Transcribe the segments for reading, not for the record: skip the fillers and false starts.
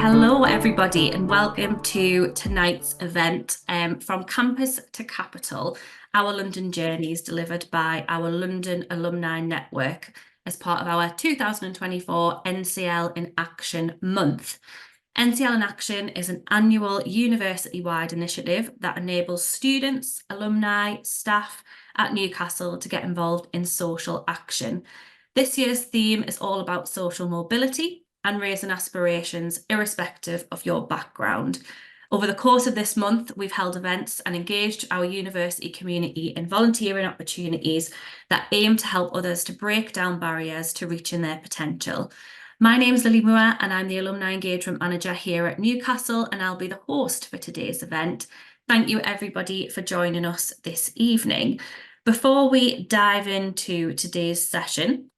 Hello, everybody, and welcome to tonight's event from Campus to Capital, our London journeys delivered by our London Alumni Network as part of our 2024 NCL in Action month. NCL in Action is an annual university-wide initiative that enables students, alumni, staff at Newcastle to get involved in social action. This year's theme is all about social mobility and raising aspirations irrespective of your background. Over the course of this month, we've held events and engaged our university community in volunteering opportunities that aim to help others to break down barriers to reaching their potential. My name's Lily Moore and I'm the Alumni Engagement Manager here at Newcastle, and I'll be the host for today's event. Thank you everybody for joining us this evening. Before we dive into today's session,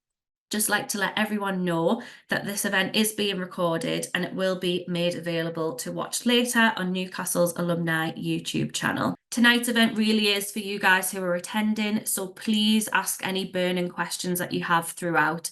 just like to let everyone know that this event is being recorded and it will be made available to watch later on Newcastle's Alumni YouTube channel. Tonight's event really is for you guys who are attending, so please ask any burning questions that you have throughout.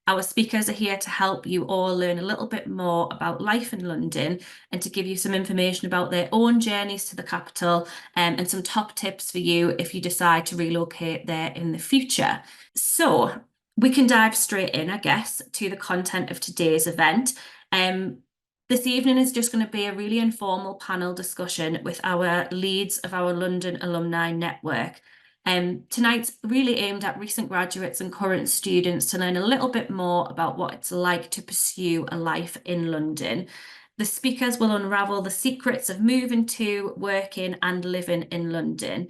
Our speakers are here to help you all learn a little bit more about life in London and to give you some information about their own journeys to the capital, and some top tips for you if you decide to relocate there in the future. So we can dive straight in, I guess, to the content of today's event. This evening is just going to be a really informal panel discussion with our leads of our London Alumni Network. Tonight's really aimed at recent graduates and current students to learn a little bit more about what it's like to pursue a life in London. The speakers will unravel the secrets of moving to, working and living in London.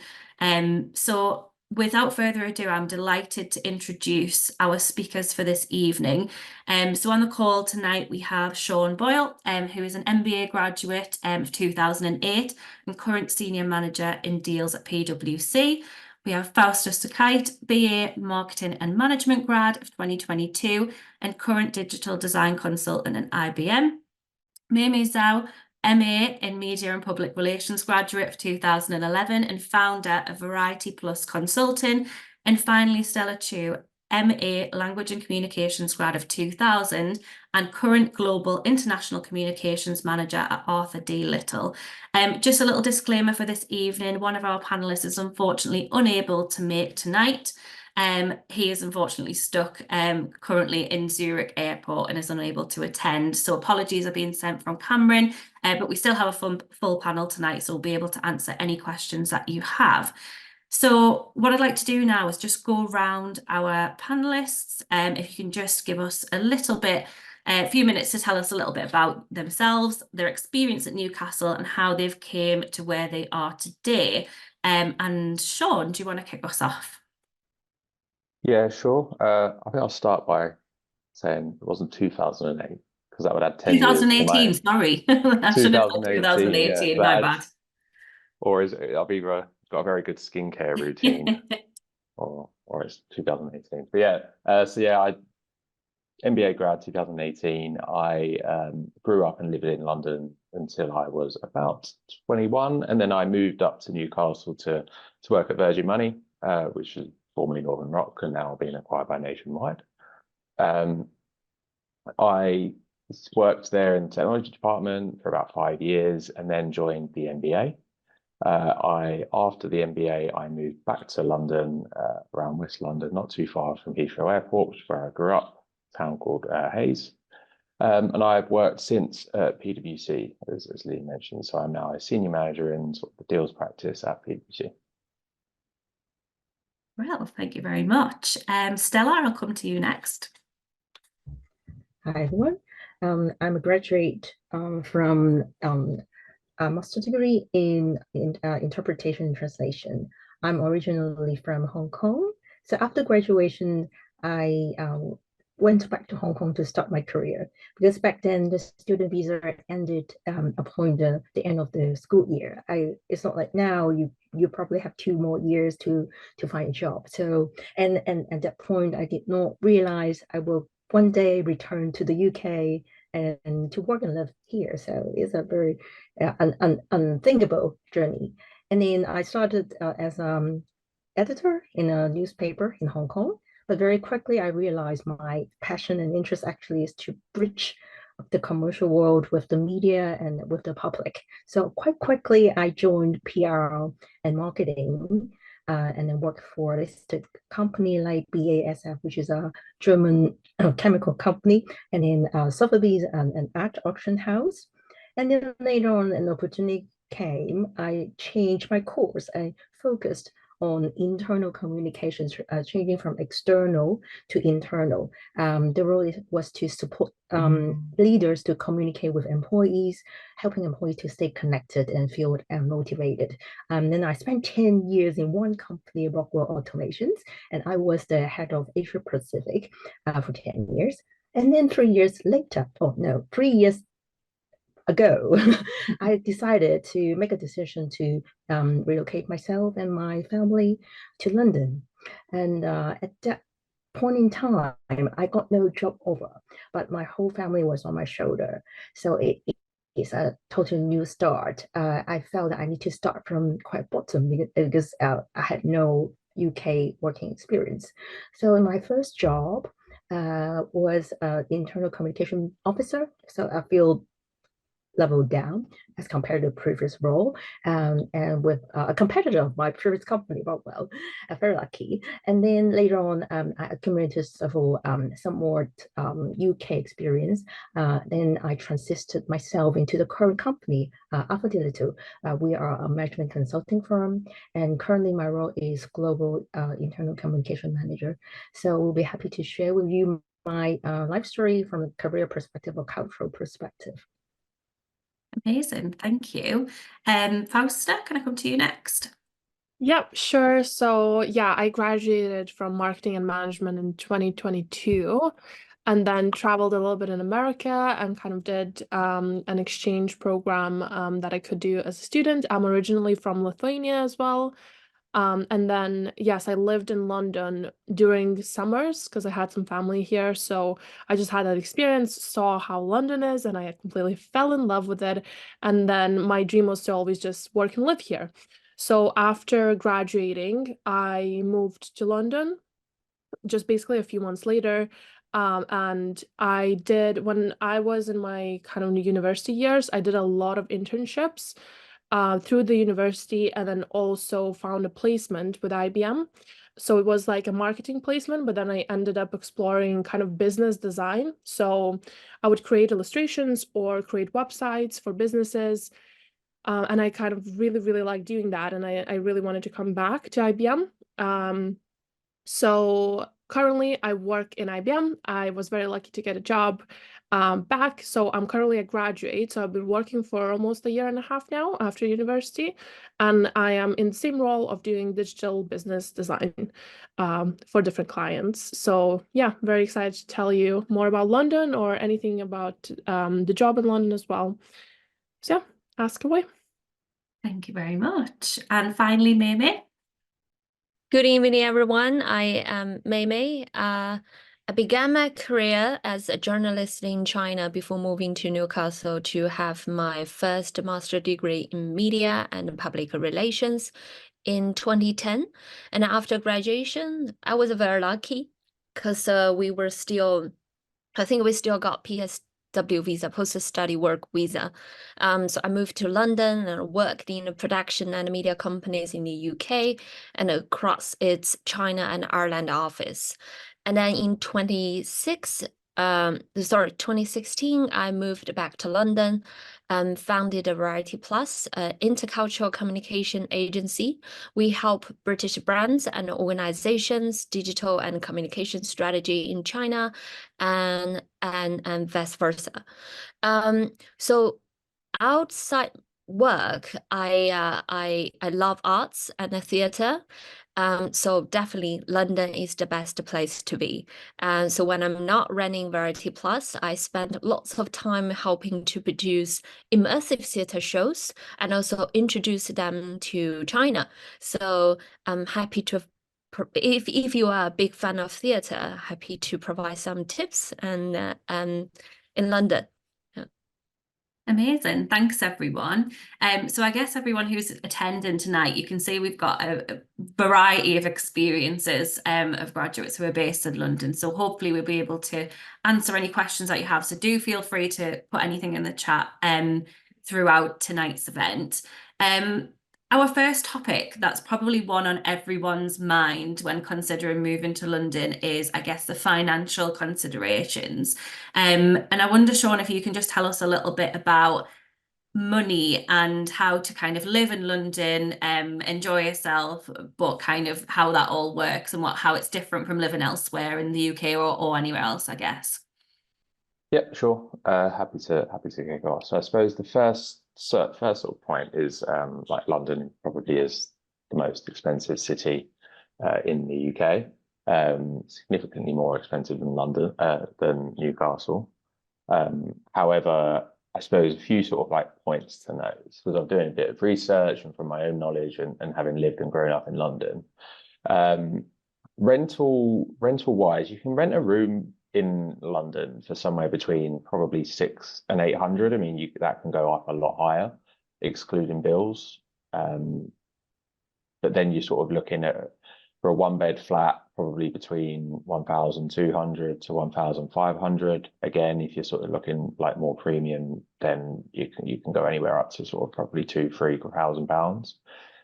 So without further ado, I'm delighted to introduce our speakers for this evening. So on the call tonight, we have Sean Boyle, who is an MBA graduate of 2008 and current senior manager in deals at PwC. We have Faustus Sakite, BA Marketing and Management grad of 2022 and current digital design consultant at IBM. Mimi Zhao, MA in Media and Public Relations graduate of 2011 and founder of Variety Plus Consulting. And finally, Stella Chu, MA Language and Communications grad of 2000 and current Global International Communications Manager at Arthur D. Little. Just a little disclaimer for this evening, one of our panellists is unfortunately unable to make tonight. He is unfortunately stuck currently in Zurich Airport and is unable to attend. So apologies are being sent from Cameron, but we still have a full panel tonight, so we'll be able to answer any questions that you have. So what I'd like to do now is just go around our panelists. If you can just give us a few minutes to tell us a little bit about themselves, their experience at Newcastle and how they've came to where they are today. And Sean, do you want to kick us off? Yeah, sure. I think I'll start by saying it wasn't 2008 because that would add 10 years. 2018, sorry. I should have thought 2018, yeah, my bad. Or I've either got a very good skincare routine or it's 2018. But yeah, I MBA grad 2018. I grew up and lived in London until I was about 21, and then I moved up to Newcastle to work at Virgin Money, which is formerly Northern Rock and now being acquired by Nationwide. I worked there in the technology department for about 5 years and then joined the MBA. After the MBA, I moved back to London, around West London, not too far from Heathrow Airport, which is where I grew up, a town called Hayes. And I've worked since at PwC, as Lee mentioned. So I'm now a senior manager in sort of the deals practice at PwC. Well, thank you very much. Stella, I'll come to you next. Hi, everyone. I'm a graduate from a master's degree in interpretation and translation. I'm originally from Hong Kong. So after graduation, I went back to Hong Kong to start my career because back then the student visa ended upon the end of the school year. It's not like now you probably have 2 more years to find a job. So and at that point I did not realize I will one day return to the UK and to work and live here. So it's a very unthinkable journey. And then I started as editor in a newspaper in Hong Kong. But very quickly, I realized my passion and interest actually is to bridge the commercial world with the media and with the public. So quite quickly, I joined PR and marketing, and then worked for a listed company like BASF, which is a German chemical company, and in Sotheby's, an art auction house. And then later on, an opportunity came. I changed my course. I focused on internal communications, changing from external to internal. The role was to support leaders to communicate with employees, helping employees to stay connected and feel motivated. Then I spent 10 years in one company, Rockwell Automations, and I was the head of Asia Pacific for 10 years. And then 3 years later, oh no, 3 years ago, I decided to make a decision to relocate myself and my family to London. And at that point in time, I got no job offer, but my whole family was on my shoulder. So it's a total new start. I felt that I need to start from quite bottom because I had no UK working experience. So my first job was internal communication officer. So I feel level down as compared to the previous role, and with a competitor of my previous company, well, I'm very lucky. And then later on, I accumulated several somewhat UK experience. Then I transited myself into the current company, Alpha Digital. We are a management consulting firm, and currently my role is global internal communication manager. So we'll be happy to share with you my life story from a career perspective or cultural perspective. Amazing, thank you. Fausta, can I come to you next? Yep, sure. So yeah, I graduated from marketing and management in 2022 and then traveled a little bit in America and kind of did an exchange program that I could do as a student. I'm originally from Lithuania as well. And then, yes, I lived in London during summers because I had some family here. So I just had that experience, saw how London is, and I completely fell in love with it. And then my dream was to always just work and live here. So after graduating, I moved to London just basically a few months later. And I did, when I was in my kind of university years, I did a lot of internships through the university, and then also found a placement with IBM. So it was like a marketing placement, but then I ended up exploring kind of business design. So I would create illustrations or create websites for businesses. And I kind of really, really liked doing that. And I really wanted to come back to IBM. So currently I work in IBM. I was very lucky to get a job back. So I'm currently a graduate. So I've been working for almost a year and a half now after university. And I am in the same role of doing digital business design for different clients. So yeah, very excited to tell you more about London or anything about the job in London as well. So yeah, ask away. Thank you very much. And finally, Mei. Good evening, everyone. I am Mei. I began my career as a journalist in China before moving to Newcastle to have my first master's degree in media and public relations in 2010. And after graduation, I was very lucky because we were still, I think we still got PSW visa, post-study work visa. So I moved to London and worked in production and media companies in the UK and across its China and Ireland office. And then in 2016, I moved back to London and founded a Variety Plus, intercultural communication agency. We help British brands and organizations, digital and communication strategy in China and vice versa. So outside work, I love arts and the theater. So definitely London is the best place to be. And so when I'm not running Variety Plus, I spend lots of time helping to produce immersive theater shows and also introduce them to China. So I'm happy to, if you are a big fan of theater, happy to provide some tips and in London. Amazing. Thanks, everyone. So I guess everyone who's attending tonight, you can see we've got a variety of experiences of graduates who are based in London. So hopefully we'll be able to answer any questions that you have. So do feel free to put anything in the chat throughout tonight's event. Our first topic that's probably one on everyone's mind when considering moving to London is, I guess, the financial considerations. And I wonder, Sean, if you can just tell us a little bit about money and how to kind of live in London, enjoy yourself, but kind of how that all works and how it's different from living elsewhere in the UK or anywhere else, I guess. Yeah, sure. Happy to kick off. So I suppose the first sort of point is like London probably is the most expensive city in the UK, significantly more expensive than London than Newcastle. However, I suppose a few sort of like points to note because I'm doing a bit of research and from my own knowledge and having lived and grown up in London. Rental wise, you can rent a room in London for somewhere between probably 600 and 800. I mean, that can go up a lot higher, excluding bills. But then you're sort of looking at for a one-bed flat, probably between 1,200 to 1,500. Again, if you're sort of looking like more premium, then you can go anywhere up to sort of probably £2,000-3,000.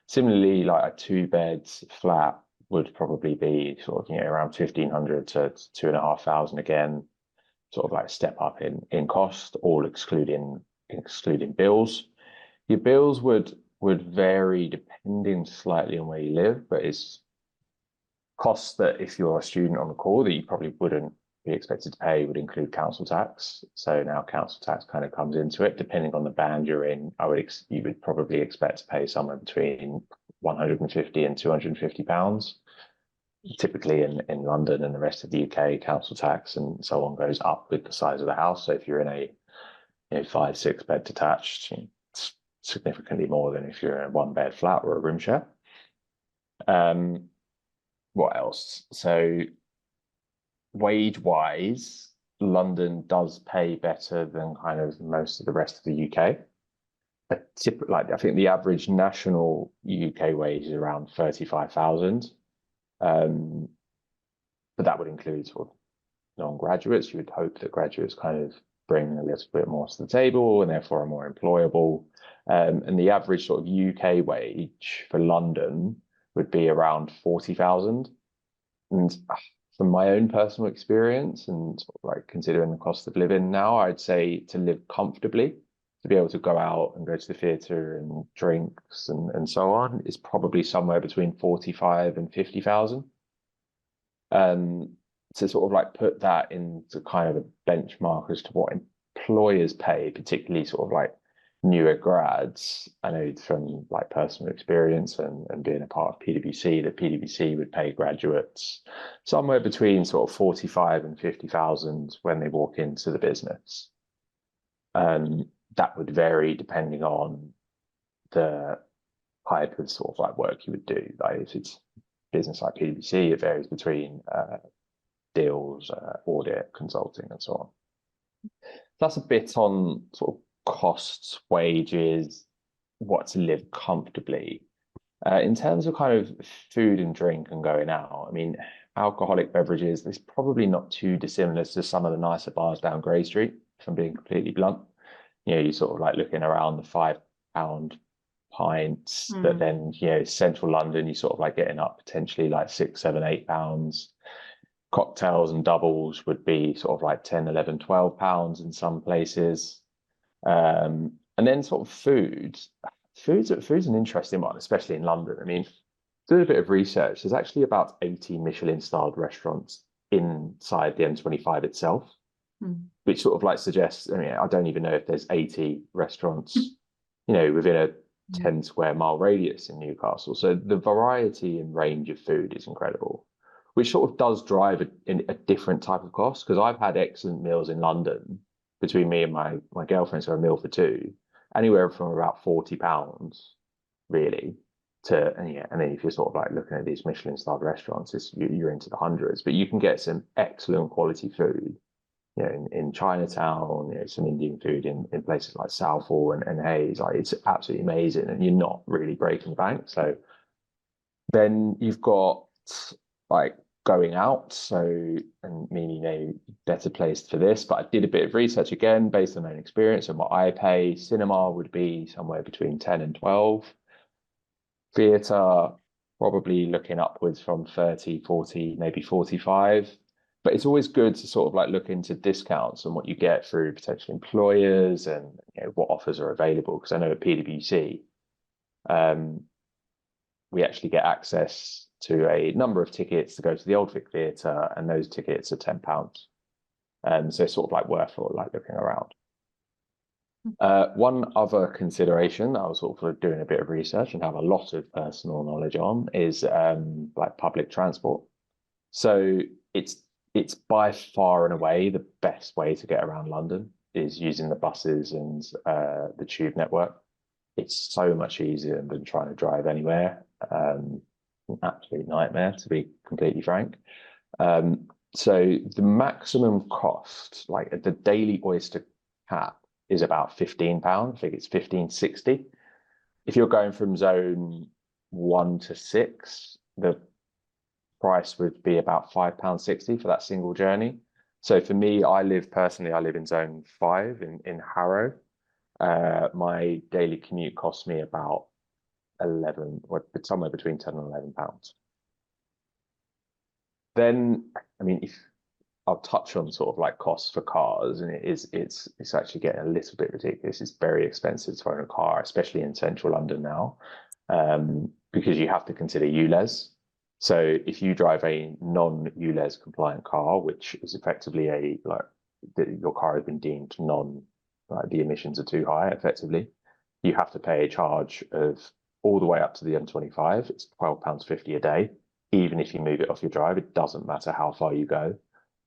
Similarly, like a 2-bed flat would probably be sort of around 1,500 to 2,500 again, sort of like step up in cost, all excluding bills. Your bills would vary depending slightly on where you live, but it's costs that if you're a student on the call that you probably wouldn't be expected to pay would include council tax. So now council tax kind of comes into it. Depending on the band you're in, you would probably expect to pay somewhere between £150 and £250. Typically in London and the rest of the UK, council tax and so on goes up with the size of the house. So if you're in a 5-6 bed detached, it's significantly more than if you're in a 1-bed flat or a room share. What else? So wage-wise, London does pay better than kind of most of the rest of the UK. I think the average national UK wage is around 35,000. But that would include sort of non-graduates. You would hope that graduates kind of bring a little bit more to the table and therefore are more employable. And the average sort of UK wage for London would be around 40,000. And from my own personal experience and sort of like considering the cost of living now, I'd say to live comfortably, to be able to go out and go to the theatre and drinks and so on, is probably somewhere between 45 and 50,000. To sort of like put that into kind of a benchmark as to what employers pay, particularly sort of like newer grads. I know from like personal experience and being a part of PwC, that PwC would pay graduates somewhere between sort of 45 and 50,000 when they walk into the business. That would vary depending on the type of sort of like work you would do. Like if it's business like PwC, it varies between deals, audit, consulting, and so on. That's a bit on sort of costs, wages, what to live comfortably. In terms of kind of food and drink and going out, I mean, alcoholic beverages, it's probably not too dissimilar to some of the nicer bars down Grey Street, if I'm being completely blunt. You're sort of like looking around the £5 pints, but then, central London, you sort of like getting up potentially like £6, £7, £8. Cocktails and doubles would be sort of like 10, 11, £12 in some places. And then sort of food's an interesting one, especially in London. I mean, doing a bit of research, there's actually about 80 Michelin-starred restaurants inside the M25 itself, which sort of like suggests, I mean, I don't even know if there's 80 restaurants, within a 10 square mile radius in Newcastle. So the variety and range of food is incredible, which sort of does drive a different type of cost. Because I've had excellent meals in London between me and my girlfriend, so a meal for two, anywhere from about £40 really to, and then if you're sort of like looking at these Michelin-starred restaurants, you're into the hundreds, but you can get some excellent quality food, you know, in Chinatown, you know, some Indian food in places like Southall and Hayes. Like, it's absolutely amazing, and you're not really breaking the bank. So then you've got like going out. So, and Mimi may be better placed for this, but I did a bit of research again based on my own experience and what I pay. Cinema would be somewhere between 10 and 12. Theatre, probably looking upwards from 30, 40, maybe 45. But it's always good to sort of like look into discounts and what you get through potential employers and, you know, what offers are available. Because I know at PwC, we actually get access to a number of tickets to go to the Old Vic Theatre, and those tickets are £10. So it's sort of like worth like looking around. One other consideration that I was sort of doing a bit of research and have a lot of personal knowledge on is like public transport. So it's by far and away the best way to get around London is using the buses and the tube network. It's so much easier than trying to drive anywhere. An absolute nightmare, to be completely frank. So the maximum cost, like at the Daily Oyster cap, is about £15. I think it's 15.60. If you're going from zone 1 to 6, the price would be about £5.60 for that single journey. So for me, I live in zone 5 in Harrow. My daily commute costs me about 11, or somewhere between 10 and £11. Then, I mean, if I'll touch on sort of like costs for cars, and it's actually getting a little bit ridiculous. It's very expensive to own a car, especially in central London now, because you have to consider ULEZ. So if you drive a non-ULEZ compliant car, which is effectively your car has been deemed like the emissions are too high, effectively, you have to pay a charge of all the way up to the M25. It's £12.50 a day. Even if you move it off your drive, it doesn't matter how far you go.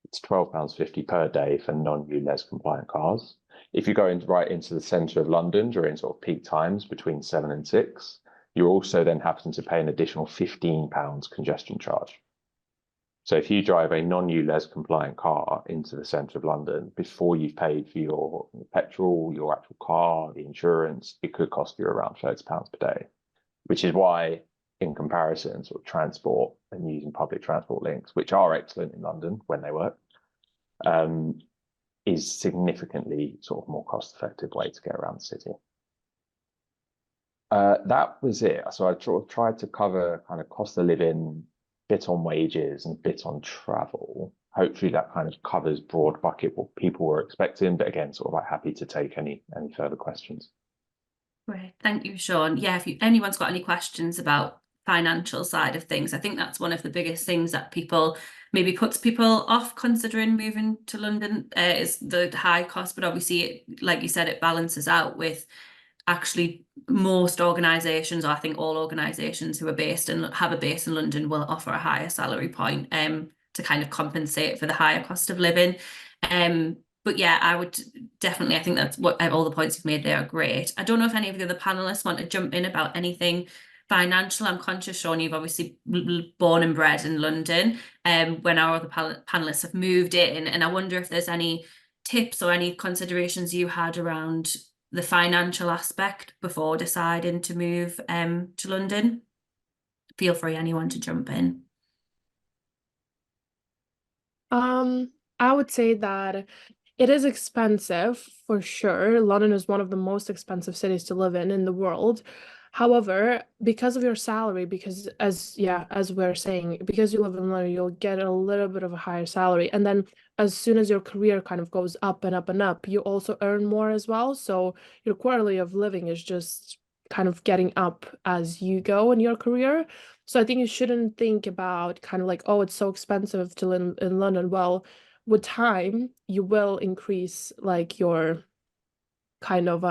It's £12.50 per day for non-ULEZ compliant cars. If you go right into the centre of London during sort of peak times between 7 and 6, you're also then having to pay an additional £15 congestion charge. So if you drive a non-ULEZ compliant car into the centre of London, before you've paid for your petrol, your actual car, the insurance, it could cost you around £30 per day, which is why, in comparison, sort of transport and using public transport links, which are excellent in London when they work, is significantly sort of more cost-effective way to get around the city. That was it. So I tried to cover kind of cost of living, bit on wages and bit on travel. Hopefully that kind of covers broad bucket what people were expecting, but again, sort of like happy to take any further questions. Great, thank you, Sean. Yeah, if anyone's got any questions about financial side of things, I think that's one of the biggest things that people maybe puts people off considering moving to London, is the high cost. But obviously, like you said, it balances out with actually most organisations, or I think all organisations who are have a base in London, will offer a higher salary point to kind of compensate for the higher cost of living. But yeah, I would definitely, I think that's what all the points you've made there are great. I don't know if any of the other panelists want to jump in about anything financial. I'm conscious, Sean, you've obviously born and bred in London, when our other panelists have moved in, and I wonder if there's any tips or any considerations you had around the financial aspect before deciding to move to London. Feel free, anyone, to jump in. I would say that it is expensive for sure. London is one of the most expensive cities to live in the world. However, because of your salary, because as we're saying, because you live in London, you'll get a little bit of a higher salary. And then as soon as your career kind of goes up and up and up, you also earn more as well. So your quality of living is just kind of getting up as you go in your career. So I think you shouldn't think about kind of like, oh, it's so expensive to live in London. Well, with time, you will increase like your kind of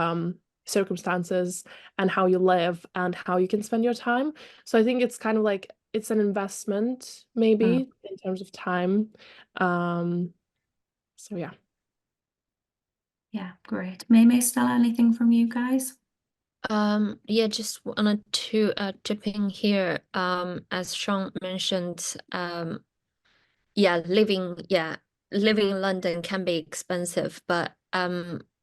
circumstances and how you live and how you can spend your time. So I think it's kind of like it's an investment maybe in terms of time. So yeah. Yeah, great. May Stella, anything from you guys? Yeah, just wanted to chip in here. As Sean mentioned, living living in London can be expensive, but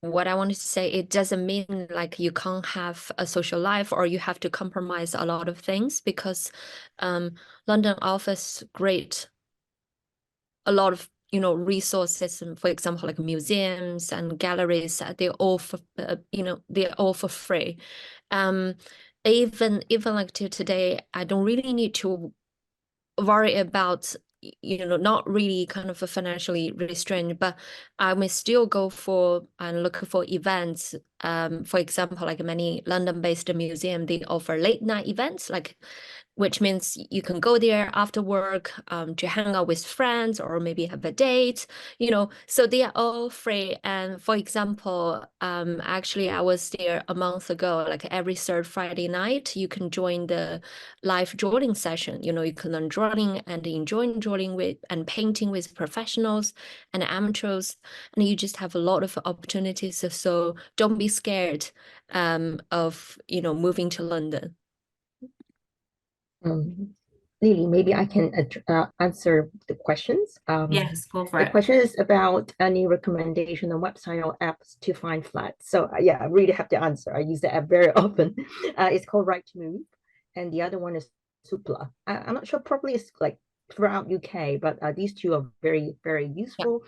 what I wanted to say, it doesn't mean like you can't have a social life or you have to compromise a lot of things, because London offers a lot of resources, and for example like museums and galleries, they're all for they're all for free. Even like till today, I don't really need to worry about not really kind of financially restrained, but I may still go for and look for events. For example, like many London-based museum, they offer late night events, like which means you can go there after work to hang out with friends or maybe have a date, so they are all free. And for example, actually I was there a month ago, like every third Friday night, you can join the live drawing session. You can learn drawing and enjoy drawing with and painting with professionals and amateurs, and you just have a lot of opportunities. So don't be scared of moving to London. Lily, maybe I can answer the questions. Yes, go for The it. question is about any recommendation on website or apps to find flats. So yeah, I really have to answer. I use the app very often. It's called Right to Move, and the other one is Supla. I'm not sure, probably it's like throughout UK, but these two are very, very useful.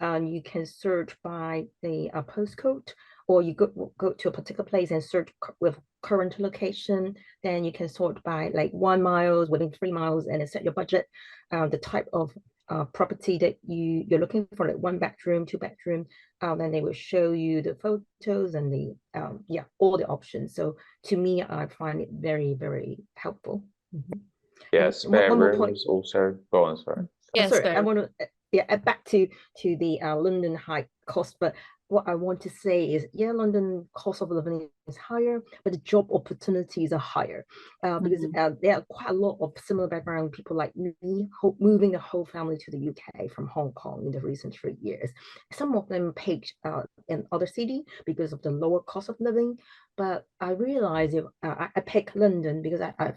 You can search by the postcode, or you go to a particular place and search with current location. Then you can sort by like 1 mile, within 3 miles, and then set your budget, the type of property that you're looking for, like 1 bedroom, 2 bedroom. Then they will show you the photos and the all the options. So to me, I find it very, very helpful. Yeah, And spare one more point. rooms also. Go on, sorry. Yes, Sorry, I want to add back to the London high cost, but what I want to say is, London cost of living is higher, but the job opportunities are higher, because there are quite a lot of similar background people like me moving the whole family to the UK from Hong Kong in the recent 3 years. Some of them picked in other city because of the lower cost of living, but I realize I pick London because I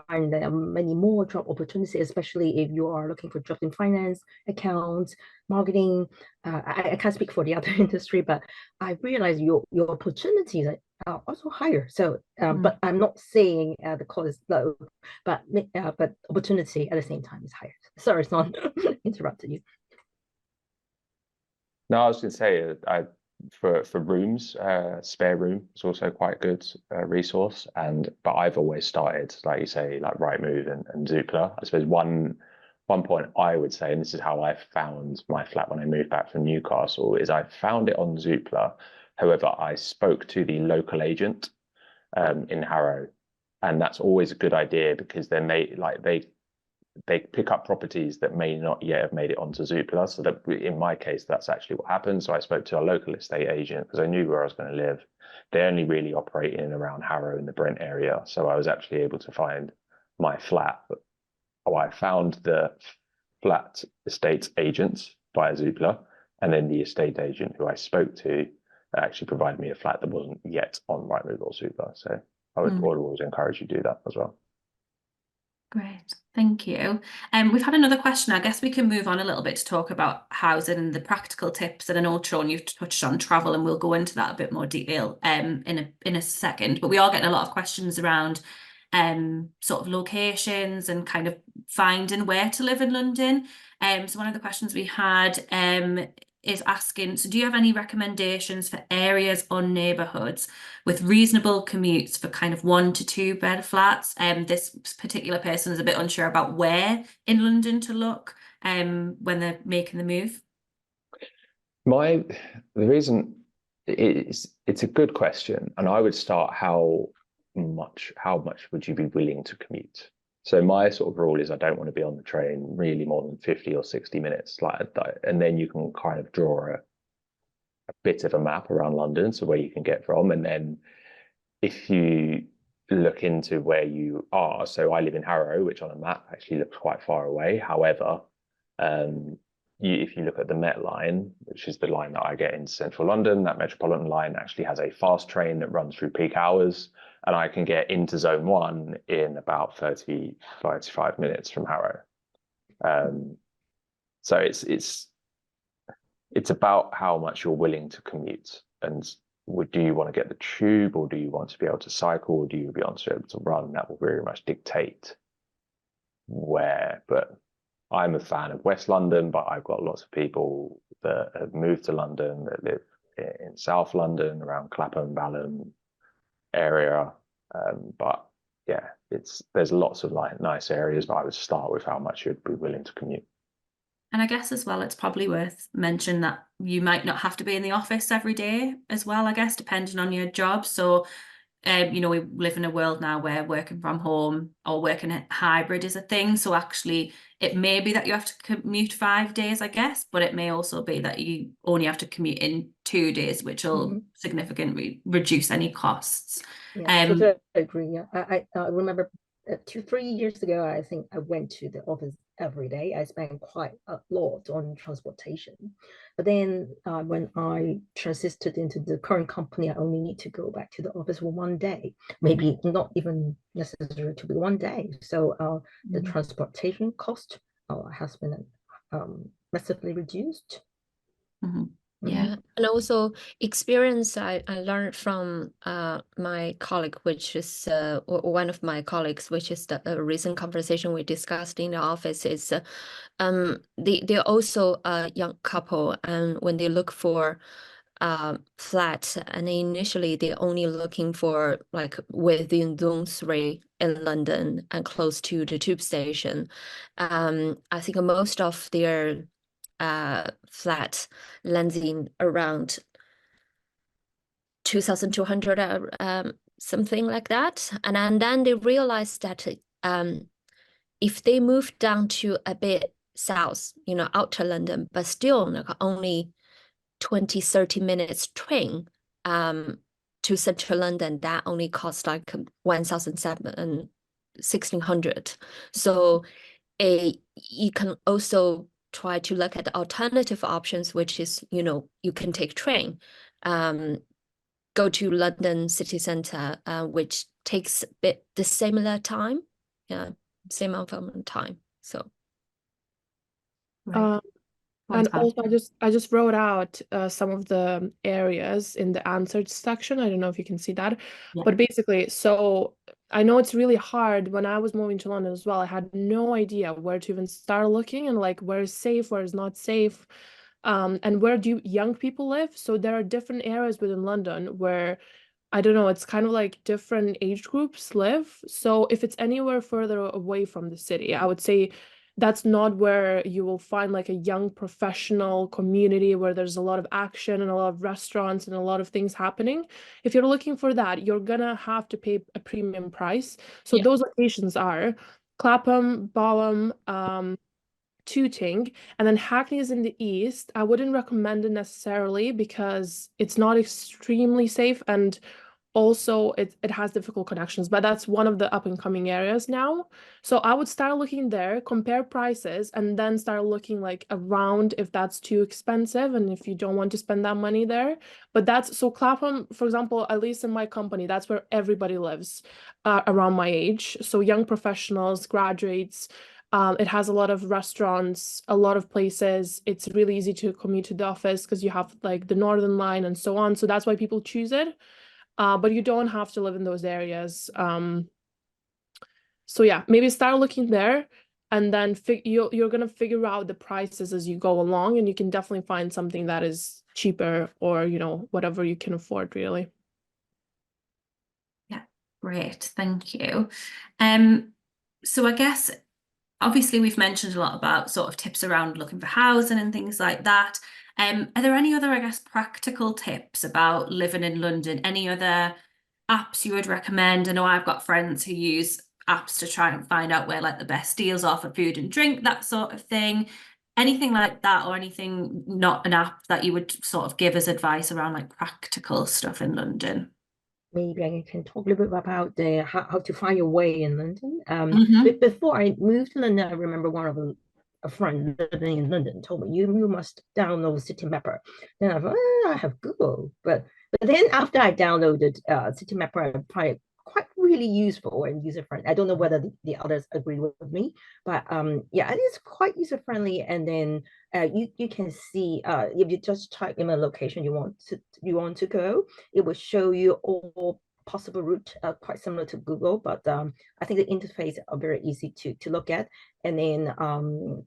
find there are many more job opportunities, especially if you are looking for jobs in finance, accounts, marketing. I can't speak for the other industry, but I realize your opportunities are also higher. So, but I'm not saying the cost is low, but opportunity at the same time is higher. Sorry, it's not interrupted you. No, I was going to say, for rooms, spare room is also quite a good resource. But I've always started, like you say, like Rightmove and Zoopla. I suppose one point I would say, and this is how I found my flat when I moved back from Newcastle, is I found it on Zoopla. However, I spoke to the local agent in Harrow, and that's always a good idea, because then they pick up properties that may not yet have made it onto Zoopla. So that in my case, that's actually what happened. So I spoke to a local estate agent because I knew where I was going to live. They only really operate in and around Harrow in the Brent area. So I was actually able to find my flat. I found the flat estate agent via Zoopla, and then the estate agent who I spoke to actually provided me a flat that wasn't yet on Rightmove or Zoopla. So I would always encourage you to do that as well. Great, thank you. We've had another question. I guess we can move on a little bit to talk about housing and the practical tips. And I know, Sean, you've touched on travel, and we'll go into that a bit more detail in a second. But we are getting a lot of questions around sort of locations and kind of finding where to live in London. So one of the questions we had is asking, so do you have any recommendations for areas or neighbourhoods with reasonable commutes for kind of 1 to 2 bed flats? This particular person is a bit unsure about where in London to look when they're making the move. The reason it's a good question, and I would start how much would you be willing to commute? So my sort of rule is I don't want to be on the train really more than 50 or 60 minutes, and then you can kind of draw a bit of a map around London, so where you can get from. And then if you look into where you are, so I live in Harrow, which on a map actually looks quite far away. However, if you look at the Met line, which is the line that I get in central London, that Metropolitan line actually has a fast train that runs through peak hours, and I can get into Zone 1 in about 35 minutes from Harrow. So it's about how much you're willing to commute, and do you want to get the tube, or do you want to be able to cycle, or do you want to be able to run? That will very much dictate where. But I'm a fan of West London, but I've got lots of people that have moved to London that live in South London, around Clapham, Balham area. But yeah, there's lots of like nice areas, but I would start with how much you'd be willing to commute. And I guess as well, it's probably worth mentioning that you might not have to be in the office every day as well, I guess, depending on your job. So, you know, we live in a world now where working from home or working at hybrid is a thing. So actually, it may be that you have to commute 5 days, I guess, but it may also be that you only have to commute in 2 days, which will significantly reduce any costs. Yeah, totally agree. Yeah, I remember 3 years ago, I think I went to the office every day. I spent quite a lot on transportation. But then when I transited into the current company, I only need to go back to the office for 1 day, maybe not even necessary to be 1 day. So the transportation cost has been massively reduced. Yeah, and also experience I learned from my colleague, which is one of my colleagues, which is the recent conversation we discussed in the office is they're also a young couple, and when they look for flat, and initially they're only looking for like within zone 3 in London and close to the tube station. I think most of their flat landing around 2,200 something like that, and then they realized that if they move down to a bit south, you know, outer London, but still like only 20-30 minutes train to central London, that only costs like 1,600. So you can also try to look at the alternative options, which is, you know, you can take train, go to London city centre, which takes a bit the similar time, same amount of time. So and also I just wrote out some of the areas in the answered section. I don't know if you can see that, but basically, so I know it's really hard. When I was moving to London as well, I had no idea where to even start looking, and like where is safe, where is not safe, and where do young people live. So there are different areas within London where, I don't know, it's kind of like different age groups live. So if it's anywhere further away from the city, I would say that's not where you will find like a young professional community where there's a lot of action and a lot of restaurants and a lot of things happening. If you're looking for that, you're gonna have to pay a premium price. So those locations are Clapham, Balham, Tooting, and then Hackney is in the east. I wouldn't recommend it necessarily because it's not extremely safe, and also it has difficult connections, but that's one of the up and coming areas now. So I would start looking there, compare prices, and then start looking like around if that's too expensive and if you don't want to spend that money there. But that's, so Clapham, for example, at least in my company, that's where everybody lives around my age. So young professionals, graduates. It has a lot of restaurants, a lot of places. It's really easy to commute to the office because you have like the Northern Line and so on. So that's why people choose it. But you don't have to live in those areas. So yeah, maybe start looking there, and then you're gonna figure out the prices as you go along, and you can definitely find something that is cheaper, or you know, whatever you can afford really. Yeah, great, thank you. So I guess obviously we've mentioned a lot about sort of tips around looking for housing and things like that. Are there any other, I guess, practical tips about living in London? Any other apps you would recommend? I know I've got friends who use apps to try and find out where like the best deals are for food and drink, that sort of thing. Anything like that, or anything not an app that you would sort of give as advice around like practical stuff in London? Maybe I can talk a little bit about how to find your way in London. But before I moved to London, I remember a friend living in London told me you must download City Mapper. Then I thought, I have Google, but then after I downloaded City Mapper, I find it quite really useful and user-friendly. I don't know whether the others agree with me, but yeah, it is quite user-friendly. And then you can see if you just type in a location you want to go, it will show you all possible route, quite similar to Google, but I think the interface are very easy to look at. And then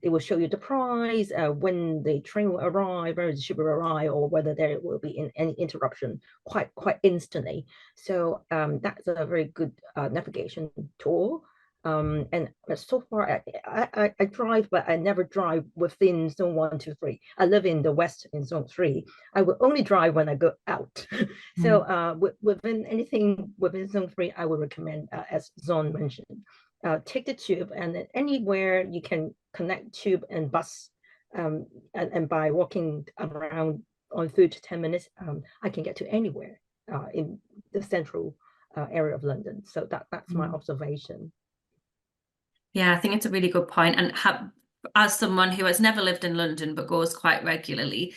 it will show you the price, when the train will arrive, where the ship will arrive, or whether there will be any interruption quite instantly. So that's a very good navigation tool. And so far, I drive, but I never drive within zone 1, 2, 3. I live in the west in zone 3. I will only drive when I go out. So within anything within zone 3, I would recommend, as Zon mentioned, take the tube, and then anywhere you can connect tube and bus, and by walking around on 3 to 10 minutes, I can get to anywhere in the central area of London. So that's my observation. Yeah, I think it's a really good point. And as someone who has never lived in London but goes quite regularly,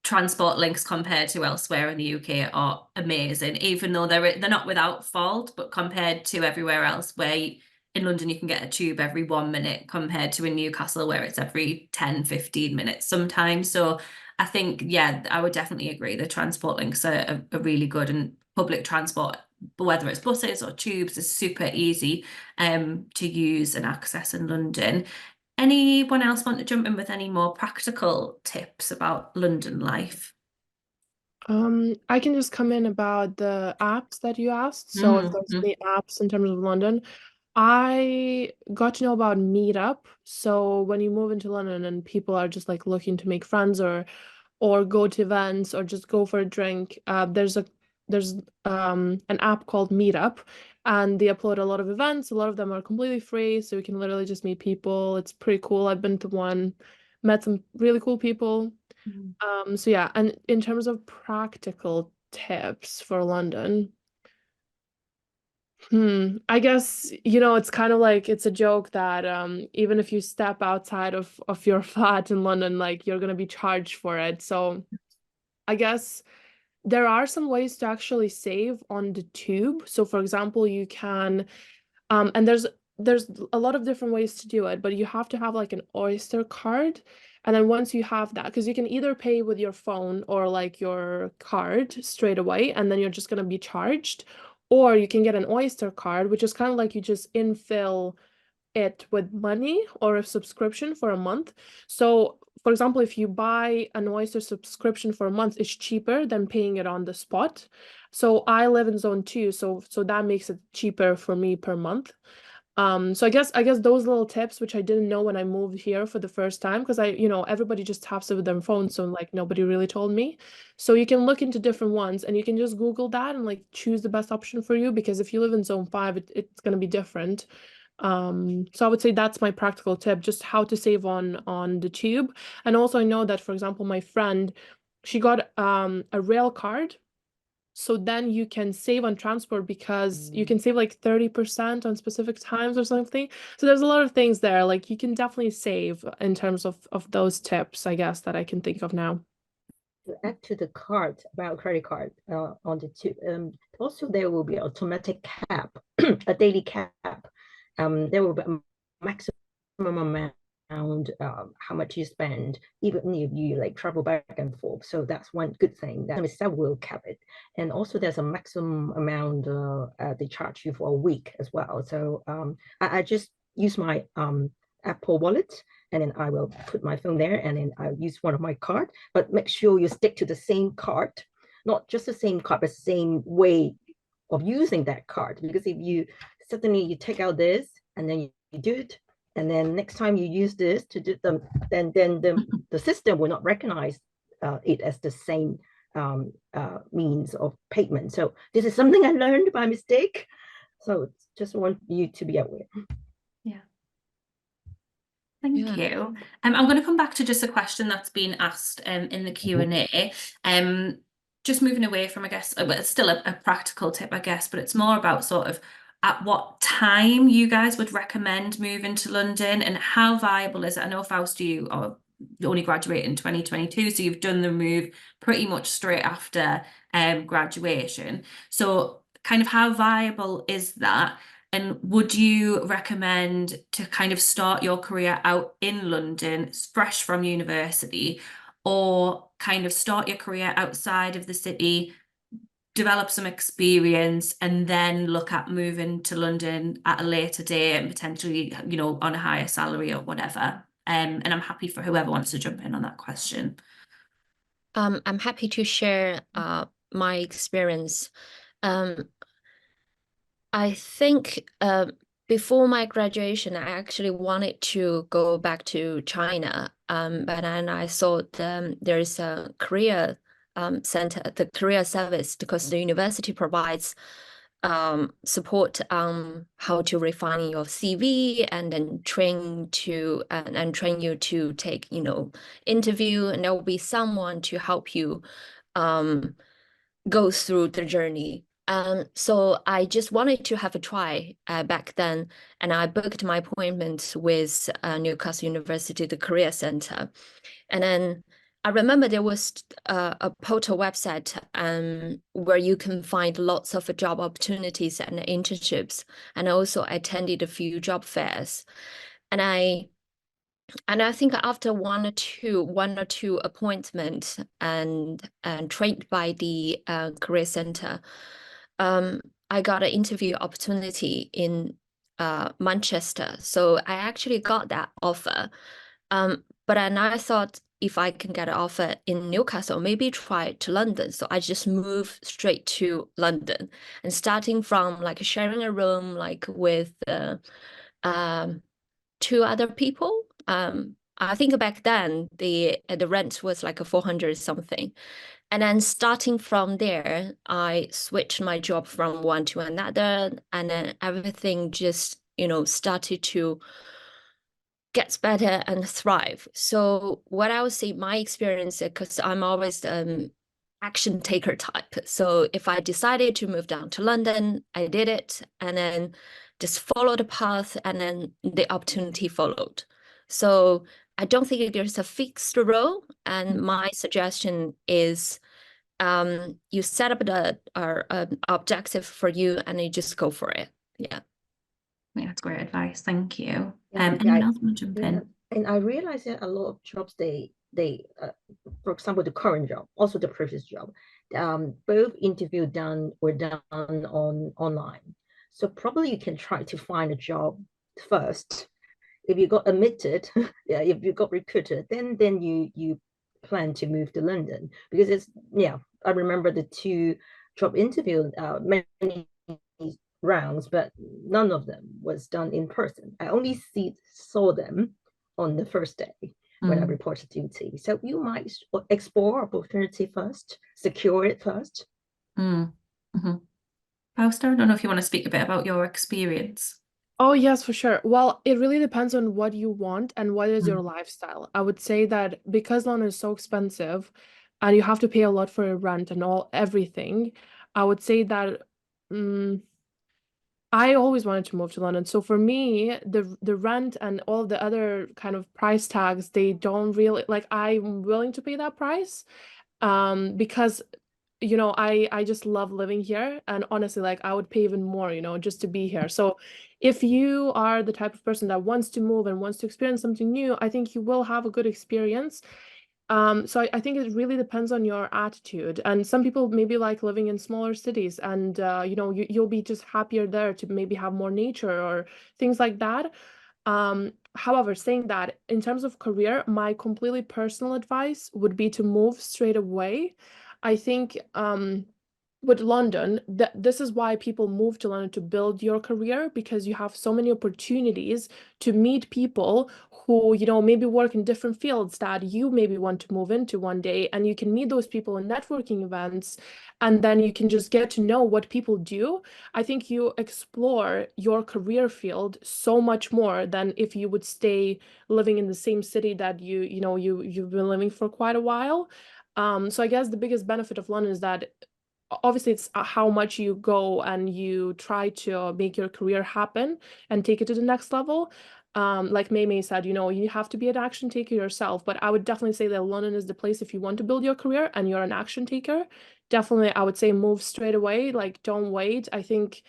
transport links compared to elsewhere in the UK are amazing, even though they're not without fault, but compared to everywhere else, where in London you can get a tube every 1 minute compared to in Newcastle where it's every 10, 15 minutes sometimes. So I think, yeah, I would definitely agree. The transport links are really good, and public transport, whether it's buses or tubes, is super easy to use and access in London. Anyone else want to jump in with any more practical tips about London life? I can just come in about the apps that you asked. So if there's any apps in terms of London, I got to know about Meetup. So when you move into London and people are just like looking to make friends or go to events or just go for a drink, there's an app called Meetup, and they upload a lot of events. A lot of them are completely free, so you can literally just meet people. It's pretty cool. I've been to one, met some really cool people. So yeah, and in terms of practical tips for London, I guess, it's kind of like, it's a joke that even if you step outside of your flat in London, like you're gonna be charged for it. So I guess there are some ways to actually save on the tube. So for example, you can and there's a lot of different ways to do it, but you have to have like an Oyster card. And then once you have that, because you can either pay with your phone or like your card straight away, and then you're just going to be charged. Or you can get an Oyster card, which is kind of like you just infill it with money or a subscription for a month. So for example, if you buy an Oyster subscription for a month, it's cheaper than paying it on the spot. So I live in zone 2, so that makes it cheaper for me per month. So I guess those little tips, which I didn't know when I moved here for the first time, because everybody just taps it with their phone, so like nobody really told me. So you can look into different ones, and you can just Google that and like choose the best option for you, because if you live in zone 5, it's going to be different. So I would say that's my practical tip, just how to save on the tube. And also I know that, for example, my friend, she got a rail card. So then you can save on transport, because you can save like 30% on specific times or something. So there's a lot of things there. Like you can definitely save in terms of those tips, I guess, that I can think of now. To add to the card, about credit card, on the tube, also there will be automatic cap, a daily cap. There will be a maximum amount, how much you spend, even if you like travel back and forth. So that's one good thing. That will cap it. And also there's a maximum amount they charge you for a week as well. So I just use my Apple Wallet, and then I will put my phone there, and then I'll use one of my card. But make sure you stick to the same card, not just the same card, but the same way of using that card. Because if you suddenly you take out this and then you do it, and then next time you use this to do them, then the system will not recognize it as the same means of payment. So this is something I learned by mistake. So just want you to be aware. Yeah. Thank you. I'm going to come back to just a question that's been asked in the Q&A. Just moving away from, I guess, it's still a practical tip, I guess, but it's more about sort of at what time you guys would recommend moving to London, and how viable is it? I know, Faust, you only graduated in 2022, so you've done the move pretty much straight after graduation. So kind of how viable is that? And would you recommend to kind of start your career out in London, fresh from university, or kind of start your career outside of the city, develop some experience, and then look at moving to London at a later date and potentially, you know, on a higher salary or whatever? And I'm happy for whoever wants to jump in on that question. I'm happy to share my experience. I think before my graduation, I actually wanted to go back to China, but then I thought there's a career center, the career service, because the university provides support on how to refine your CV and then train to and train you to take, you know, interview, and there will be someone to help you go through the journey. So I just wanted to have a try back then, and I booked my appointment with Newcastle University, the Career Center. And then I remember there was a portal website where you can find lots of job opportunities and internships, and I also attended a few job fairs. And I think after one or two appointments and trained by the career center, I got an interview opportunity in Manchester. So I actually got that offer. But then I thought if I can get an offer in Newcastle, maybe try to London. So I just moved straight to London, and starting from like sharing a room like with two other people. I think back then the rent was like a 400 something. And then starting from there, I switched my job from one to another, and then everything just, you know, started to get better and thrive. So what I would say, my experience, because I'm always action taker type. So if I decided to move down to London, I did it, and then just followed the path, and then the opportunity followed. So I don't think there's a fixed rule, and my suggestion is you set up the objective for you, and you just go for it. Yeah. I think that's great advice. Thank you. Yeah, Anyone else want to jump yeah. in? And I realized that a lot of jobs, they for example, the current job, also the previous job, both interview were done on online. So probably you can try to find a job first. If you got admitted, yeah, if you got recruited, then you plan to move to London, because it's, yeah, I remember the two job interview, many rounds, but none of them was done in person. I only saw them on the first day when I reported duty. So you might explore opportunity first, secure it first. Fausto, I don't know if you want to speak a bit about your experience. Oh, yes, for sure. Well, it really depends on what you want and what is your lifestyle. I would say that because London is so expensive and you have to pay a lot for your rent and everything, I would say that I always wanted to move to London. So for me, the rent and all the other kind of price tags, they don't really, like, I'm willing to pay that price because you know, I just love living here, and honestly, like, I would pay even more, you know, just to be here. So if you are the type of person that wants to move and wants to experience something new, I think you will have a good experience. So I think it really depends on your attitude. And some people maybe like living in smaller cities, and you know, you'll be just happier there to maybe have more nature or things like that. However, saying that, in terms of career, my completely personal advice would be to move straight away. I think with London, this is why people move to London, to build your career, because you have so many opportunities to meet people who, you know, maybe work in different fields that you maybe want to move into one day, and you can meet those people in networking events, and then you can just get to know what people do. I think you explore your career field so much more than if you would stay living in the same city that you've been living for quite a while. So I guess the biggest benefit of London is that obviously it's how much you go and you try to make your career happen and take it to the next level. like May said, you know, you have to be an action taker yourself. But I would definitely say that London is the place if you want to build your career and you're an action taker. Definitely, I would say move straight away. Like, don't wait. I think,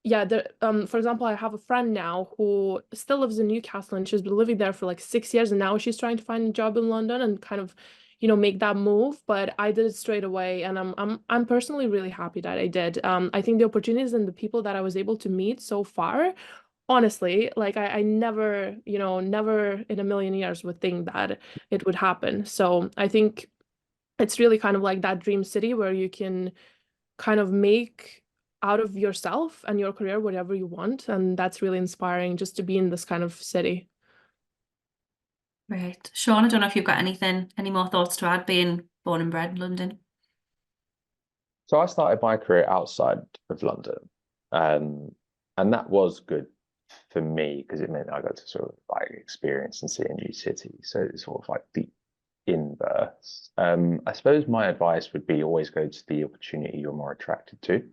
yeah, for example, I have a friend now who still lives in Newcastle, and she's been living there for like 6 years, and now she's trying to find a job in London and kind of, you know, make that move. But I did it straight away, and I'm personally really happy that I did. I think the opportunities and the people that I was able to meet so far, honestly, like I never, you know, never in a million years would think that it would happen. So I think it's really kind of like that dream city where you can kind of make out of yourself and your career whatever you want. And that's really inspiring just to be in this kind of city. Right. Sean, I don't know if you've got any more thoughts to add, being born and bred in London. So I started my career outside of London, and that was good for me because it meant I got to sort of like experience and see a new city. So it's sort of like the inverse. I suppose my advice would be always go to the opportunity you're more attracted to,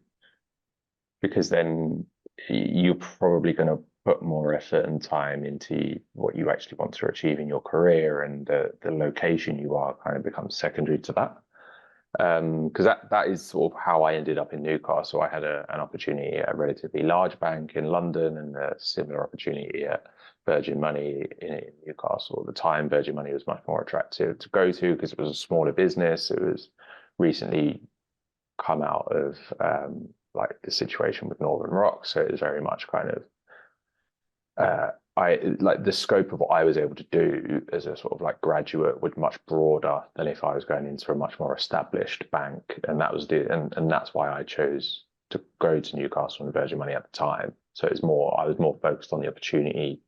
because then you're probably going to put more effort and time into what you actually want to achieve in your career, and the location you are kind of becomes secondary to that. Because that is sort of how I ended up in Newcastle. I had an opportunity at a relatively large bank in London and a similar opportunity at Virgin Money in Newcastle. At the time, Virgin Money was much more attractive to go to because it was a smaller business. It was recently come out of like the situation with Northern Rock, so it was very much kind of I like the scope of what I was able to do as a sort of like graduate was much broader than if I was going into a much more established bank, and that was and that's why I chose to go to Newcastle and Virgin Money at the time. So it's more, I was more focused on the opportunity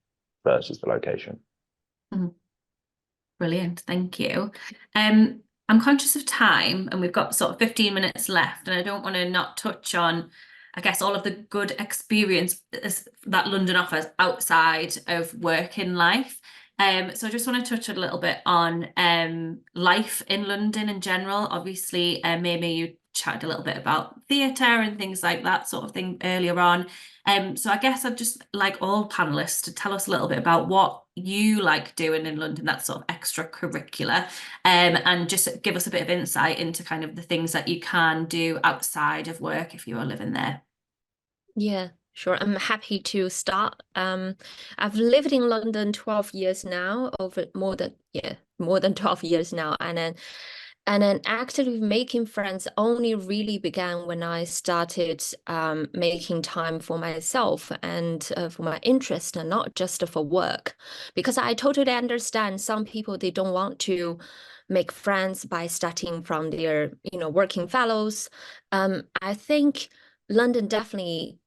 versus the location. Mm. Brilliant, thank you. I'm conscious of time, and we've got sort of 15 minutes left, and I don't want to not touch on, I guess, all of the good experience that London offers outside of working life. So I just want to touch a little bit on life in London in general. Obviously, maybe you chatted a little bit about theatre and things like that sort of thing earlier on. So I guess I'd just like all panelists to tell us a little bit about what you like doing in London, that's sort of extracurricular, and just give us a bit of insight into kind of the things that you can do outside of work if you are living there. Yeah, sure. I'm happy to start. I've lived in London 12 years now, more than 12 years now, and then actually making friends only really began when I started making time for myself and for my interest, and not just for work. Because I totally understand some people, they don't want to make friends by starting from their, working fellows. I think London definitely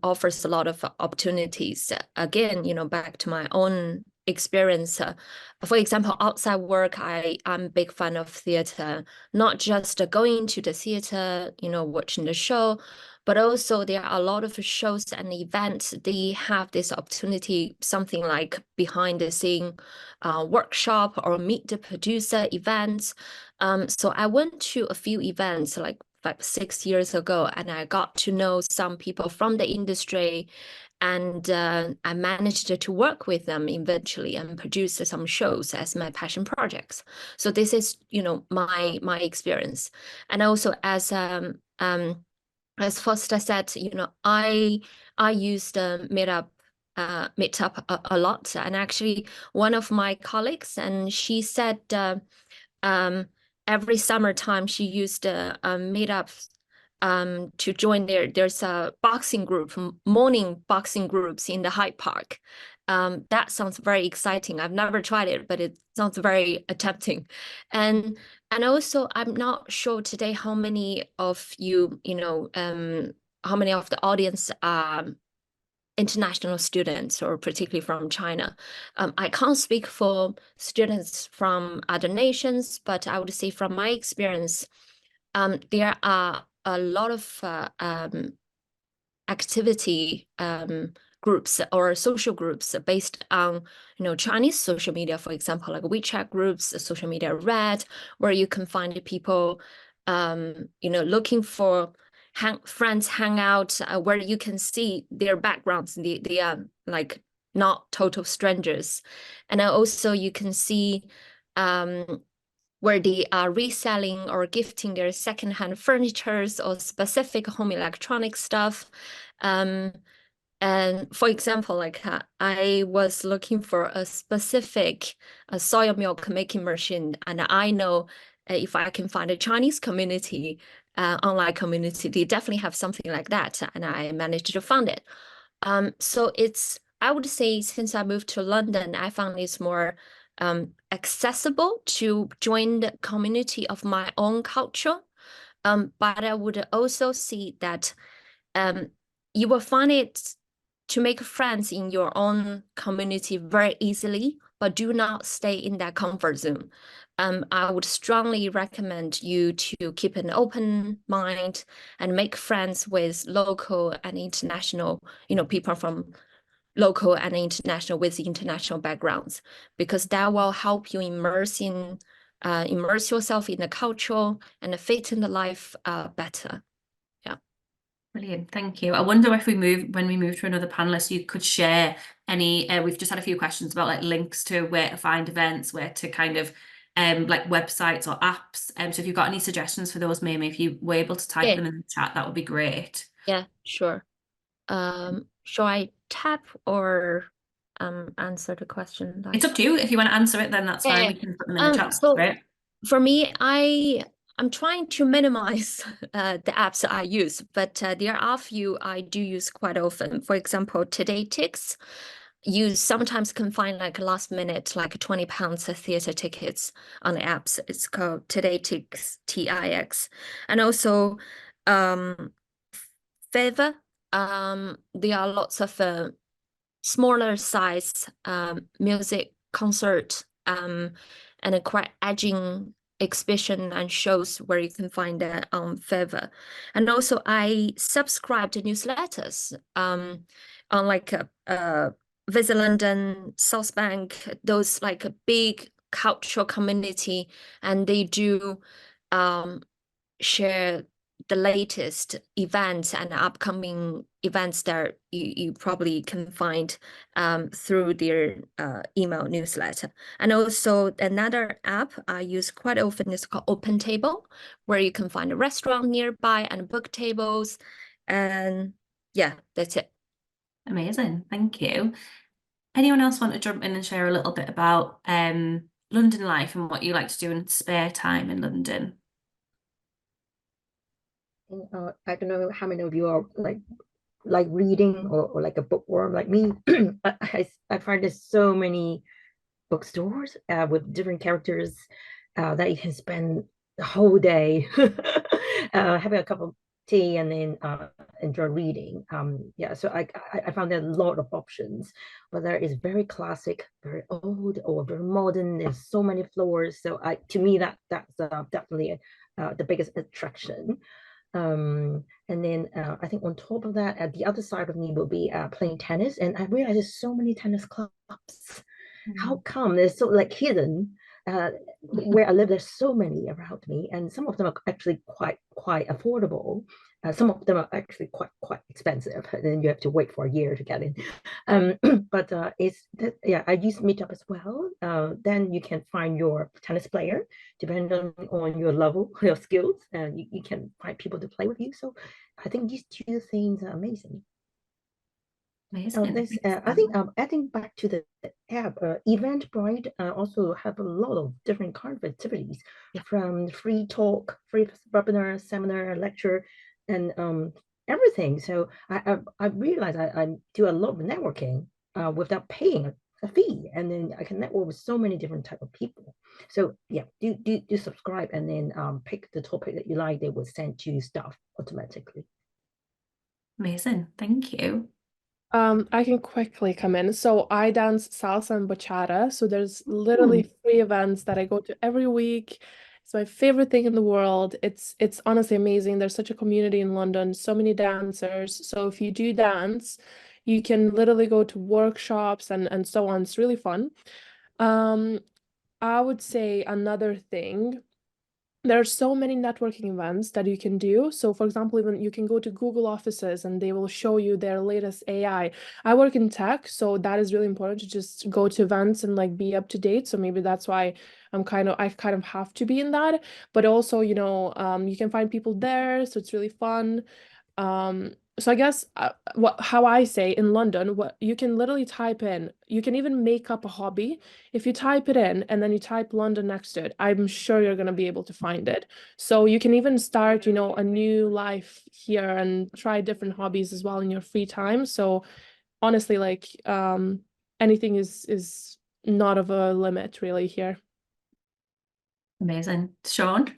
offers a lot of opportunities. Again, back to my own experience. For example, outside work, I'm a big fan of theater, not just going to the theater, watching the show, but also there are a lot of shows and events. They have this opportunity, something like behind the scene workshop or meet the producer events. So I went to a few events like 5-6 years ago, and I got to know some people from the industry, and I managed to work with them eventually and produce some shows as my passion projects. So this is, my experience. And also as Foster said, I used Meetup a lot, and actually one of my colleagues, and she said every summertime she used Meetup to join there's a boxing group, morning boxing groups in the Hyde Park. That sounds very exciting. I've never tried it, but it sounds very tempting. And also, I'm not sure today how many of you, how many of the audience are international students, or particularly from China. I can't speak for students from other nations, but I would say from my experience, there are a lot of activity groups or social groups based on Chinese social media, for example, like WeChat groups, social media Red, where you can find people looking for friends hang out, where you can see their backgrounds. They are like not total strangers. And then also you can see where they are reselling or gifting their secondhand furnitures or specific home electronic stuff. And for example, like I was looking for a specific soya milk making machine, and I know if I can find a Chinese community, online community, they definitely have something like that, and I managed to find it. So I would say since I moved to London, I found it's more accessible to join the community of my own culture. But I would also see that you will find it to make friends in your own community very easily, but do not stay in that comfort zone. I would strongly recommend you to keep an open mind and make friends with local and international, people from local and international with international backgrounds, because that will help you immerse yourself in the culture and fit in the life better. Brilliant, thank you. I wonder if when we move to another panelist, you could share any, we've just had a few questions about like links to where to find events, where to kind of like websites or apps. So if you've got any suggestions for those, maybe if you were able to type them in the chat, that would be great. Yeah, sure. Shall I tap or answer the question? It's up to you. If you want to answer it, then that's fine. We can put them in the chat. So for me, I'm trying to minimize the apps I use, but there are a few I do use quite often. For example, Today Tix. You sometimes can find like last minute, like £20 theatre tickets on the apps. It's called Today Tix, TIX. And also Favor. There are lots of smaller size music concert and a quite edging exhibition and shows where you can find that on Fiverr. And also I subscribe to newsletters on like Visit London, South Bank, those like a big cultural community, and they do share the latest events and upcoming events that you probably can find through their email newsletter. And also another app I use quite often is called Open Table, where you can find a restaurant nearby and book tables. And yeah, that's it. Amazing, thank you. Anyone else want to jump in and share a little bit about London life and what you like to do in spare time in London? I don't know how many of you are like reading or like a bookworm like me. I find there's so many bookstores with different characters that you can spend the whole day having a cup of tea and then enjoy reading. Yeah, so I found there a lot of options, whether it's very classic, very old, or very modern. There's so many floors. So to me that's definitely the biggest attraction. And then I think on top of that, the other side of me will be playing tennis. And I realize there's so many tennis clubs. How come they're so like hidden? Where I live, there's so many around me, and some of them are actually quite affordable. Some of them are actually quite expensive, and then you have to wait for a year to get in. But yeah, I use Meetup as well. Then you can find your tennis player depending on your level, your skills, and you can find people to play with you. So I think these two things are amazing. I think adding back to the app, Eventbrite also have a lot of different kind of activities, from free talk, free webinar, seminar, lecture, and everything. So I realize I do a lot of networking without paying a fee, and then I can network with so many different type of people. So yeah, do subscribe and then pick the topic that you like. They will send you stuff automatically. Amazing, thank you. I can quickly come in. So I dance salsa and bachata. So there's literally 3 events that I go to every week. It's my favorite thing in the world. It's honestly amazing. There's such a community in London, so many dancers. So if you do dance, you can literally go to workshops and so on. It's really fun. I would say another thing there are so many networking events that you can do. So for example, even you can go to Google offices and they will show you their latest AI. I work in tech, so that is really important to just go to events and like be up to date. So maybe that's why I kind of have to be in that. But also, you know, you can find people there, so it's really fun. So I guess how I say in London, what you can literally type in, you can even make up a hobby. If you type it in and then you type London next to it, I'm sure you're going to be able to find it. So you can even start, you know, a new life here and try different hobbies as well in your free time. So honestly, like anything is not of a limit really here. Amazing. Sean?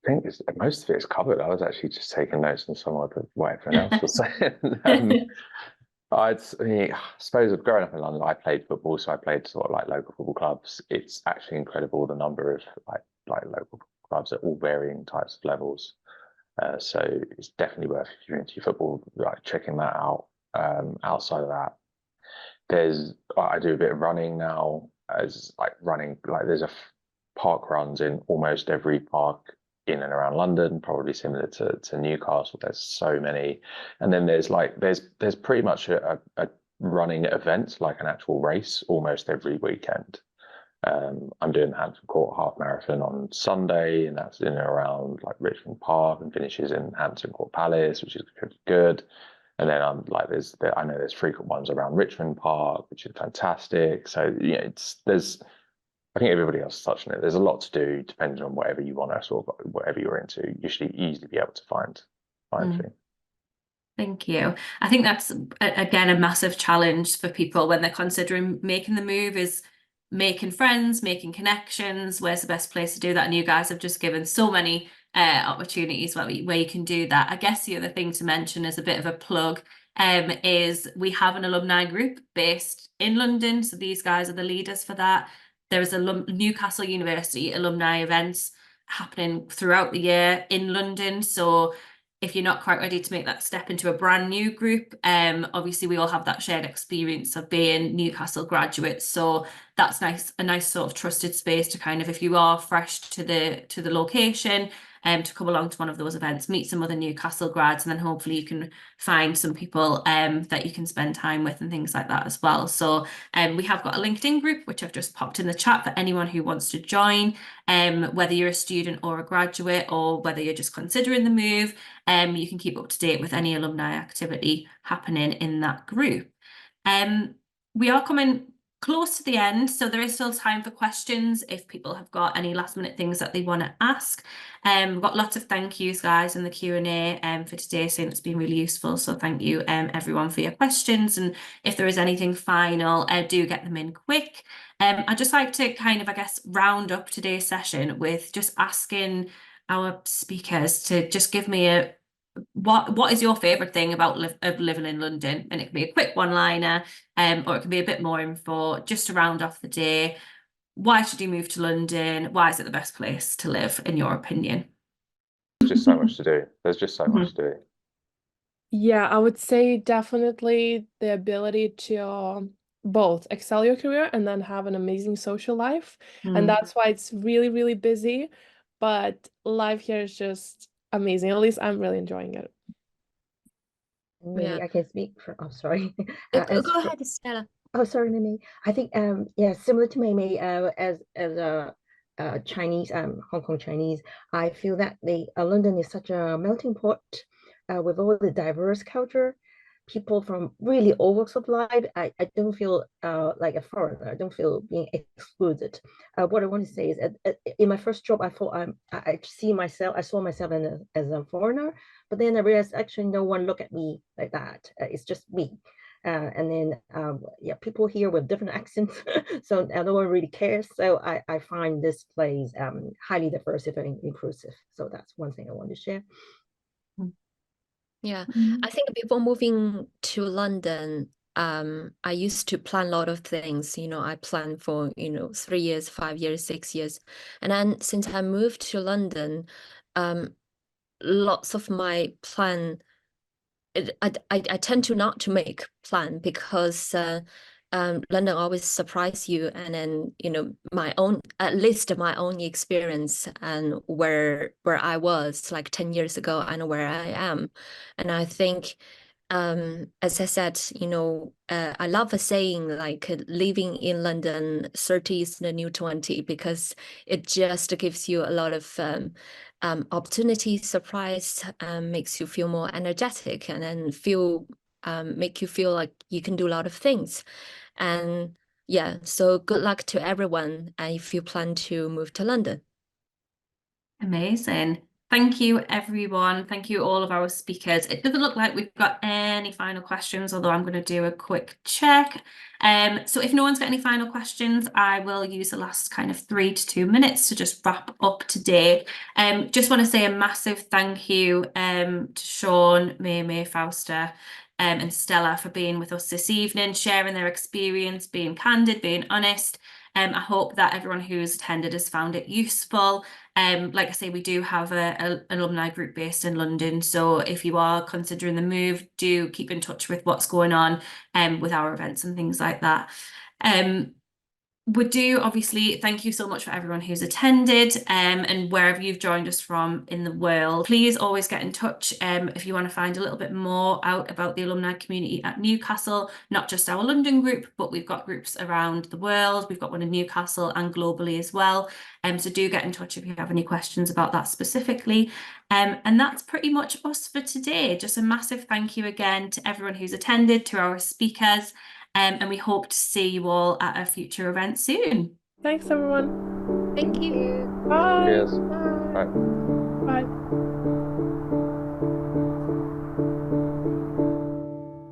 I think most of it is covered. I was actually just taking notes on some of what everyone else was saying. I suppose growing up in London, I played football, so I played sort of like local football clubs. It's actually incredible the number of like local clubs at all varying types of levels. So it's definitely worth, if you're into football, like checking that out. Outside of that, I do a bit of running now, as like running, like there's park runs in almost every park in and around London, probably similar to Newcastle. There's so many. And then there's pretty much a running event, like an actual race, almost every weekend. I'm doing the Hampton Court half marathon on Sunday, and that's in and around like Richmond Park, and finishes in Hampton Court Palace, which is pretty good. And then I'm like, I know there's frequent ones around Richmond Park, which is fantastic. So yeah, I think everybody else is touching it. There's a lot to do depending on whatever you want to sort of whatever you're into. You should easily be able to find things. Thank you. I think that's again a massive challenge for people when they're considering making the move, is making friends, making connections. Where's the best place to do that? And you guys have just given so many opportunities where you can do that. I guess the other thing to mention as a bit of a plug is we have an alumni group based in London. So these guys are the leaders for that. There is a Newcastle University alumni events happening throughout the year in London. So if you're not quite ready to make that step into a brand new group, obviously we all have that shared experience of being Newcastle graduates. So that's a nice sort of trusted space to kind of, if you are fresh to the location, to come along to one of those events, meet some other Newcastle grads, and then hopefully you can find some people that you can spend time with and things like that as well. So we have got a LinkedIn group, which I've just popped in the chat for anyone who wants to join, whether you're a student or a graduate, or whether you're just considering the move. You can keep up to date with any alumni activity happening in that group. We are coming close to the end, so there is still time for questions if people have got any last minute things that they want to ask. We've got lots of thank yous, guys, in the Q&A for today, saying it's been really useful. So thank you, everyone, for your questions. And if there is anything final, do get them in quick. I'd just like to kind of, I guess, round up today's session with just asking our speakers to just give me what is your favorite thing about living in London? And it can be a quick one-liner, or it can be a bit more info, just to round off the day. Why should you move to London? Why is it the best place to live, in your opinion? There's just so much to do. There's just so much to do. Yeah, I would say definitely the ability to both excel your career and then have an amazing social life. And that's why it's really, really busy. But life here is just amazing. At least I'm really enjoying it. Maybe I can speak for, oh, sorry. Go ahead, Stella. Oh, sorry, Mimi. I think, yeah, similar to Mimi, as a Chinese, Hong Kong Chinese, I feel that London is such a melting pot with all the diverse culture, people from really all walks of life. I don't feel like a foreigner. I don't feel being excluded. What I want to say is, in my first job, I thought I saw myself as a foreigner, but then I realized actually no one look at me like that. It's just me. And then yeah, people here with different accents, so no one really cares. So I find this place highly diverse and inclusive. So that's one thing I want to share. Yeah, I think before moving to London, I used to plan a lot of things. You know, I planned for 3 years, 5 years, 6 years, and then since I moved to London, lots of my plan. I tend to not to make plan because London always surprise you, and then at least my own experience and where I was like 10 years ago and where I am. And I think as I said, I love saying like living in London 30 is the new 20, because it just gives you a lot of opportunity, surprise, makes you feel more energetic, and then make you feel like you can do a lot of things. And yeah, so good luck to everyone if you plan to move to London. Amazing. Thank you, everyone. Thank you, all of our speakers. It doesn't look like we've got any final questions, although I'm going to do a quick check. So if no one's got any final questions, I will use the last kind of 3 to 2 minutes to just wrap up today. Just want to say a massive thank you to Sean, May, Fausta, and Stella for being with us this evening, sharing their experience, being candid, being honest. I hope that everyone who's attended has found it useful. Like I say, we do have an alumni group based in London, so if you are considering the move, do keep in touch with what's going on with our events and things like that. We do obviously thank you so much for everyone who's attended and wherever you've joined us from in the world. Please always get in touch if you want to find a little bit more out about the alumni community at Newcastle, not just our London group, but we've got groups around the world. We've got one in Newcastle and globally as well. So do get in touch if you have any questions about that specifically. And that's pretty much us for today. Just a massive thank you again to everyone who's attended, to our speakers. And we hope to see you all at a future event soon. Thanks, everyone. Thank you. Bye. Cheers. Bye. Bye. Bye.